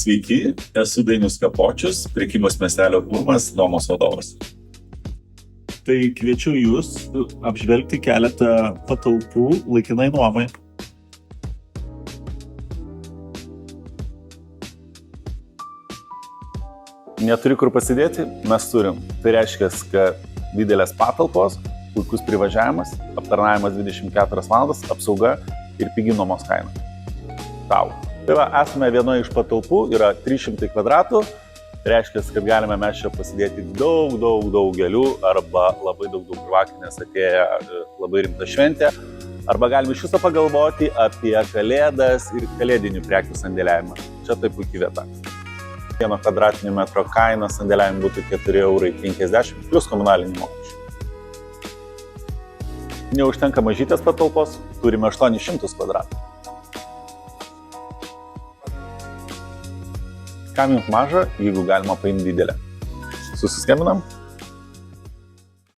Sveiki, esu Dainius Kapočius, prekybos miestelio Urmas nuomos vadovas. Tai kviečiu jūs apžvelgti keletą patalpų laikinai nuomai. Neturi kur pasidėti, mes turim. Tai reiškia, kad didelės patalpos, puikus privažiavimas, aptarnavimas 24 valandas, apsauga ir pigi nuomos kaina. Tau. Tai va, esame vienoje iš patalpų, yra 300 kvadratų, tai reiškia, kad galime mes čia pasidėti daug gėlių arba labai daug žvakinės atėję labai rimtą šventę, arba galime iš viso pagalvoti apie kalėdas ir kalėdinių prekių sandėliavimą. Čia tai puikiai vieta. 1 kvadratinio metro kaina sandėliavimui būtų 4,50 € plus komunaliniai mokesčiai. Neužtenka mažytės patalpos, turime 800 kvadratų. Kam jums maža, jeigu galima paimti didelę? Susiskambinam?